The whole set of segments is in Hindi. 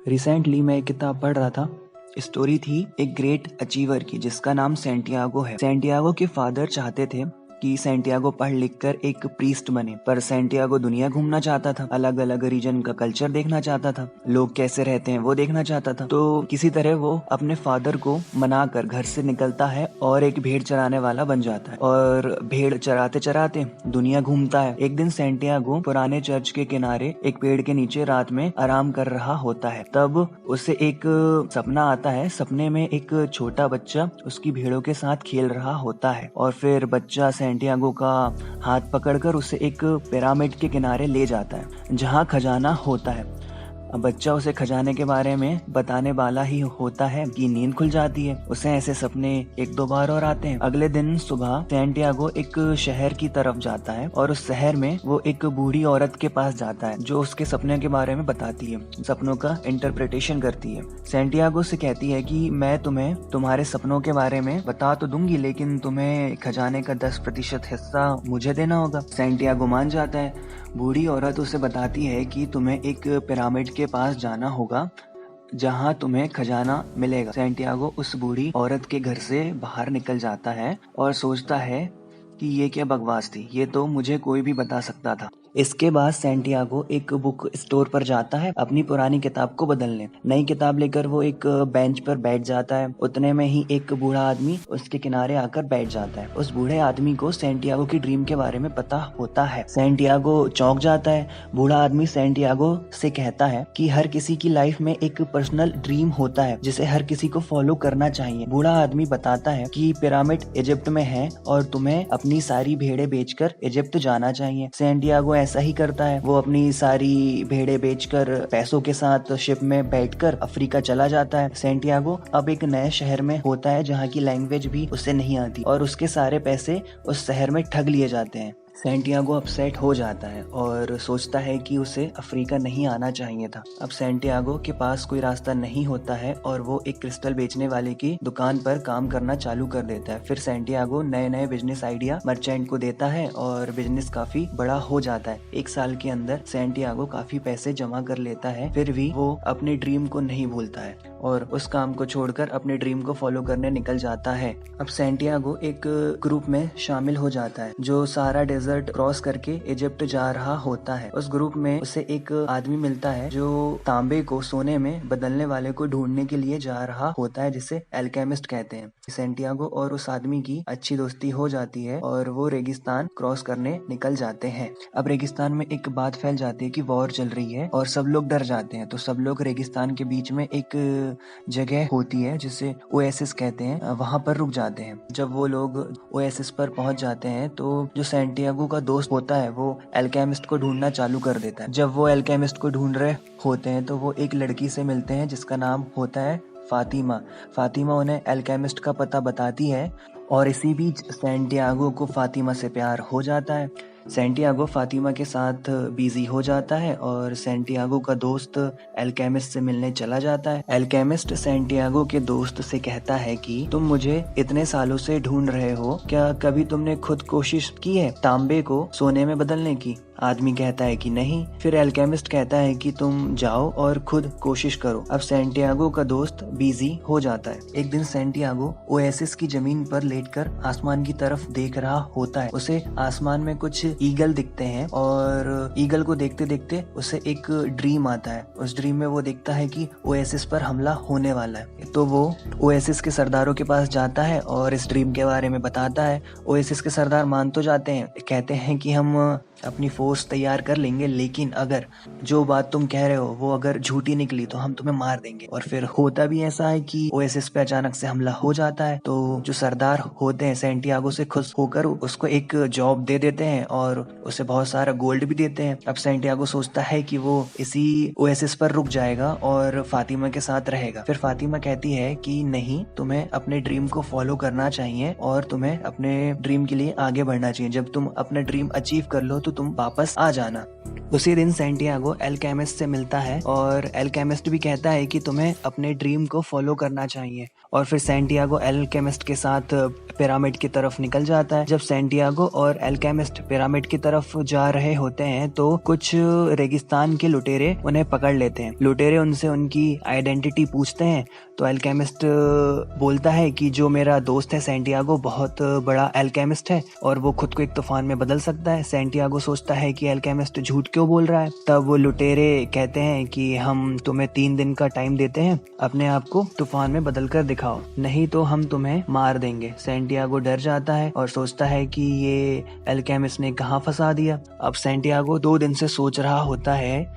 रिसेंटली मैं एक किताब पढ़ रहा था। स्टोरी थी एक ग्रेट अचीवर की जिसका नाम सेंटियागो है। सेंटियागो के फादर चाहते थे कि सेंटियागो पढ़ लिख कर एक प्रीस्ट बने, पर सेंटियागो दुनिया घूमना चाहता था, अलग अलग रीजन का कल्चर देखना चाहता था, लोग कैसे रहते हैं वो देखना चाहता था। तो किसी तरह वो अपने फादर को मनाकर घर से निकलता है और एक भेड़ चराने वाला बन जाता है और भेड़ चराते चराते दुनिया घूमता है। एक दिन सेंटियागो पुराने चर्च के किनारे एक पेड़ के नीचे रात में आराम कर रहा होता है। तब उसे एक सपना आता है। सपने में एक छोटा बच्चा उसकी भेड़ों के साथ खेल रहा होता है और फिर बच्चा सेंटियागो का हाथ पकड़कर उसे एक पिरामिड के किनारे ले जाता है जहाँ खजाना होता है। अब बच्चा उसे खजाने के बारे में बताने वाला ही होता है कि नींद खुल जाती है। उसे ऐसे सपने एक दो बार और आते हैं। अगले दिन सुबह सेंटियागो एक शहर की तरफ जाता है और उस शहर में वो एक बूढ़ी औरत के पास जाता है जो उसके सपने के बारे में बताती है, सपनों का इंटरप्रिटेशन करती है। सेंटियागो से कहती है कि मैं तुम्हें तुम्हारे सपनों के बारे में बता तो दूंगी, लेकिन तुम्हें खजाने का 10% हिस्सा मुझे देना होगा। सेंटियागो मान जाता है। बूढ़ी औरत उसे बताती है कि तुम्हें एक पिरामिड के पास जाना होगा जहाँ तुम्हें खजाना मिलेगा। सेंटियागो उस बूढ़ी औरत के घर से बाहर निकल जाता है और सोचता है कि ये क्या बकवास थी, ये तो मुझे कोई भी बता सकता था। इसके बाद सेंटियागो एक बुक स्टोर पर जाता है अपनी पुरानी किताब को बदलने। नई किताब लेकर वो एक बेंच पर बैठ जाता है। उतने में ही एक बूढ़ा आदमी उसके किनारे आकर बैठ जाता है। उस बूढ़े आदमी को सेंटियागो की ड्रीम के बारे में पता होता है। सेंटियागो चौंक जाता है। बूढ़ा आदमी सेंटियागो से कहता है कि हर किसी की लाइफ में एक पर्सनल ड्रीम होता है जिसे हर किसी को फॉलो करना चाहिए। बूढ़ा आदमी बताता है कि पिरामिड इजिप्ट में है और तुम्हें अपनी सारी भेड़ें बेचकर इजिप्ट जाना चाहिए। सेंटियागो ऐसा ही करता है। वो अपनी सारी भेड़ें बेचकर पैसों के साथ शिप में बैठकर अफ्रीका चला जाता है। सेंटियागो अब एक नए शहर में होता है जहाँ की लैंग्वेज भी उसे नहीं आती और उसके सारे पैसे उस शहर में ठग लिए जाते हैं। सेंटियागो अपसेट हो जाता है और सोचता है कि उसे अफ्रीका नहीं आना चाहिए था। अब सेंटियागो के पास कोई रास्ता नहीं होता है और वो एक क्रिस्टल बेचने वाले की दुकान पर काम करना चालू कर देता है। फिर सेंटियागो नए नए बिजनेस आइडिया मर्चेंट को देता है और बिजनेस काफी बड़ा हो जाता है। एक साल के अंदर सेंटियागो काफी पैसे जमा कर लेता है, फिर भी वो अपने ड्रीम को नहीं भूलता है और उस काम को छोड़कर अपने ड्रीम को फॉलो करने निकल जाता है। अब सेंटियागो एक ग्रुप में शामिल हो जाता है जो सारा डेजर्ट क्रॉस करके इजिप्ट जा रहा होता है। उस ग्रुप में उसे एक आदमी मिलता है जो तांबे को सोने में बदलने वाले को ढूंढने के लिए जा रहा होता है, जिसे एल्केमिस्ट कहते हैं। सेंटियागो और उस आदमी की अच्छी दोस्ती हो जाती है और वो रेगिस्तान क्रॉस करने निकल जाते हैं। अब रेगिस्तान में एक बात फैल जाती है कि वॉर चल रही है और सब लोग डर जाते हैं। तो सब लोग रेगिस्तान के बीच में एक जगह होती है जिसे ओएसिस कहते हैं, वहां पर रुक जाते हैं। जब वो लोग ओएसिस पर पहुंच जाते हैं तो जो सेंटियागो का दोस्त होता है वो एल्केमिस्ट को ढूंढना चालू कर देता है। जब वो एल्केमिस्ट को ढूंढ रहे होते हैं तो वो एक लड़की से मिलते हैं जिसका नाम होता है फातिमा। फातिमा उन्हें एल्केमिस्ट का पता बताती है और इसी बीच सेंटियागो को फातिमा से प्यार हो जाता है। सेंटियागो फातिमा के साथ बिजी हो जाता है और सेंटियागो का दोस्त एल्केमिस्ट से मिलने चला जाता है। एल्केमिस्ट सेंटियागो के दोस्त से कहता है कि तुम मुझे इतने सालों से ढूंढ रहे हो, क्या कभी तुमने खुद कोशिश की है तांबे को सोने में बदलने की? आदमी कहता है कि नहीं। फिर एल्केमिस्ट कहता है कि तुम जाओ और खुद कोशिश करो। अब सेंटियागो का दोस्त बिजी हो जाता है। एक दिन सेंटियागो ओएसिस की जमीन पर लेटकर आसमान की तरफ देख रहा होता है। उसे आसमान में कुछ ईगल दिखते हैं और ईगल को देखते देखते उसे एक ड्रीम आता है। उस ड्रीम में वो देखता है कि ओएसिस पर हमला होने वाला है। तो वो ओएसिस के सरदारों के पास जाता है और इस ड्रीम के बारे में बताता है। ओएसिस के सरदार मान तो जाते हैं, कहते हैं कि हम अपनी फोर्स तैयार कर लेंगे, लेकिन अगर जो बात तुम कह रहे हो वो अगर झूठी निकली तो हम तुम्हें मार देंगे। और फिर होता भी ऐसा है कि ओएसिस पे अचानक से हमला हो जाता है। तो जो सरदार होते हैं सेंटियागो से खुश होकर उसको एक जॉब दे देते हैं और उसे बहुत सारा गोल्ड भी देते हैं। अब सेंटियागो सोचता है कि वो इसी ओएसिस पर रुक जाएगा और फातिमा के साथ रहेगा। फिर फातिमा कहती है कि नहीं, तुम्हें अपने ड्रीम को फॉलो करना चाहिए और तुम्हें अपने ड्रीम के लिए आगे बढ़ना चाहिए। जब तुम अपना ड्रीम अचीव कर लो तो तुम वापस आ जाना। उसी दिन सैंटियागो एल्केमिस्ट से मिलता है और एल्केमिस्ट भी कहता है कि तुम्हें अपने ड्रीम को फॉलो करना चाहिए। और फिर सैंटियागो एल्केमिस्ट के साथ पिरामिड की तरफ निकल जाता है। जब सैंटियागो और एल्केमिस्ट पिरामिड की तरफ जा रहे होते हैं तो कुछ रेगिस्तान के लुटेरे उन्हें पकड़ लेते हैं। लुटेरे उनसे उनकी आइडेंटिटी पूछते हैं तो एल्केमिस्ट बोलता है कि जो मेरा दोस्त है सैंटियागो बहुत बड़ा एल्केमिस्ट है और वो खुद को एक तूफान में बदल सकता है। सैंटियागो सोचता है कि एल्केमिस्ट झूठ क्यों बोल रहा है। तब वो लुटेरे कहते हैं कि हम तुम्हें 3 दिन का टाइम देते हैं, अपने आप को तूफान में बदल कर दिखाओ, नहीं तो हम तुम्हें मार देंगे। सैंटियागो डर जाता है और सोचता है कि ये एल्केमिस्ट ने कहाँ फंसा दिया। अब सैंटियागो 2 दिन से सोच रहा होता है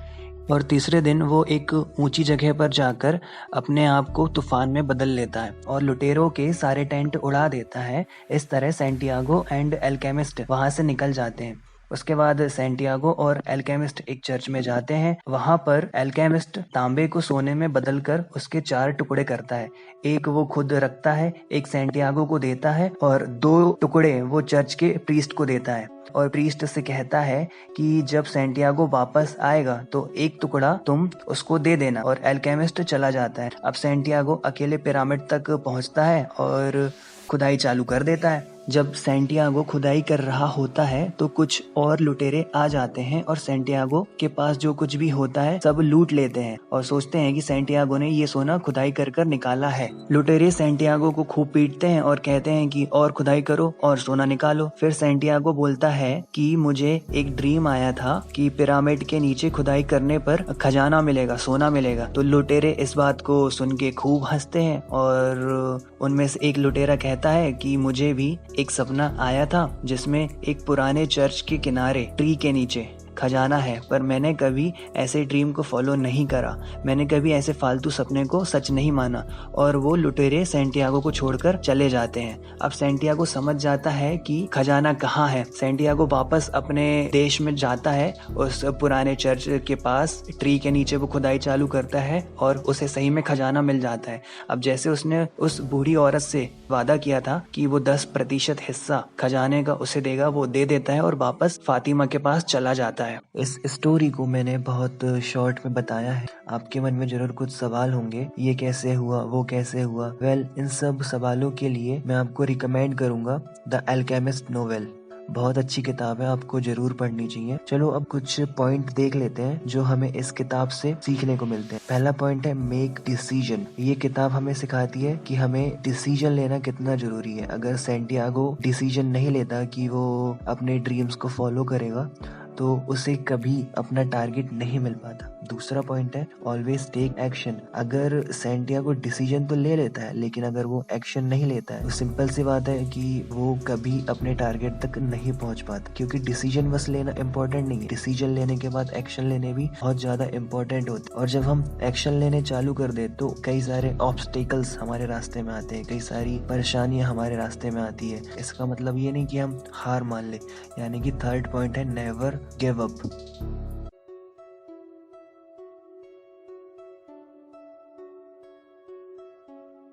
और तीसरे दिन वो एक ऊंची जगह पर जाकर अपने आप को तूफान में बदल लेता है और लुटेरों के सारे टेंट उड़ा देता है। इस तरह सैंटियागो एंड एल्केमिस्ट वहां से निकल जाते हैं। उसके बाद सैंटियागो और एल्केमिस्ट एक चर्च में जाते हैं। वहां पर एल्केमिस्ट तांबे को सोने में बदलकर उसके 4 टुकड़े करता है। एक वो खुद रखता है, एक सैंटियागो को देता है और 2 टुकड़े वो चर्च के प्रीस्ट को देता है। और प्रीस्ट से कहता है कि जब सैंटियागो वापस आएगा तो एक टुकड़ा तुम उसको दे देना। और एल्केमिस्ट चला जाता है। अब सैंटियागो अकेले पिरामिड तक पहुंचता है और खुदाई चालू कर देता है। जब सैंटियागो खुदाई कर रहा होता है तो कुछ और लुटेरे आ जाते हैं और सैंटियागो के पास जो कुछ भी होता है सब लूट लेते हैं और सोचते हैं कि सैंटियागो ने ये सोना खुदाई कर कर निकाला है। लुटेरे सैंटियागो को खूब पीटते हैं और कहते हैं कि और खुदाई करो और सोना निकालो। फिर सैंटियागो बोलता है कि मुझे एक ड्रीम आया था कि पिरामिड के नीचे खुदाई करने पर खजाना मिलेगा, सोना मिलेगा। तो लुटेरे इस बात को सुन के खूब हंसते हैं और उनमें से एक लुटेरा कहता है कि मुझे भी एक सपना आया था जिसमें एक पुराने चर्च के किनारे ट्री के नीचे खजाना है, पर मैंने कभी ऐसे ड्रीम को फॉलो नहीं करा, मैंने कभी ऐसे फालतू सपने को सच नहीं माना। और वो लुटेरे सैंटियागो को छोड़कर चले जाते हैं। अब सैंटियागो समझ जाता है कि खजाना कहाँ है। सैंटियागो वापस अपने देश में जाता है, उस पुराने चर्च के पास ट्री के नीचे वो खुदाई चालू करता है और उसे सही में खजाना मिल जाता है। अब जैसे उसने उस बूढ़ी औरत से वादा किया था कि वो 10% हिस्सा खजाने का उसे देगा, वो दे देता है और वापस फातिमा के पास चला जाता है। इस स्टोरी को मैंने बहुत शॉर्ट में बताया है। आपके मन में जरूर कुछ सवाल होंगे, ये कैसे हुआ, वो कैसे हुआ। वेल, इन सब सवालों के लिए मैं आपको रिकमेंड करूंगा द अल्केमिस्ट नोवेल। बहुत अच्छी किताब है, आपको जरूर पढ़नी चाहिए। चलो अब कुछ पॉइंट देख लेते हैं जो हमें इस किताब से सीखने को मिलते हैं। पहला पॉइंट है मेक डिसीजन। ये किताब हमें सिखाती है कि हमें डिसीजन लेना कितना जरूरी है। अगर सैंटियागो डिसीजन नहीं लेता कि वो अपने ड्रीम्स को फॉलो करेगा तो उसे कभी अपना टारगेट नहीं मिल पाता। दूसरा पॉइंट है ऑलवेज टेक एक्शन। अगर सैंटियागो डिसीजन तो ले लेता है लेकिन अगर वो एक्शन नहीं लेता है तो सिंपल सी बात है कि वो कभी अपने टारगेट तक नहीं पहुंच पाता। क्योंकि डिसीजन बस लेना इम्पोर्टेंट नहीं है, डिसीजन लेने के बाद एक्शन लेने भी बहुत ज्यादा इम्पोर्टेंट होते हैं। और जब हम एक्शन लेने चालू कर दे तो कई सारे ऑब्स्टेकल्स हमारे रास्ते में आते हैं, कई सारी परेशानियां हमारे रास्ते में आती है। इसका मतलब ये नहीं कि हम हार मान ले। यानी कि थर्ड पॉइंट है नेवर गिव अप।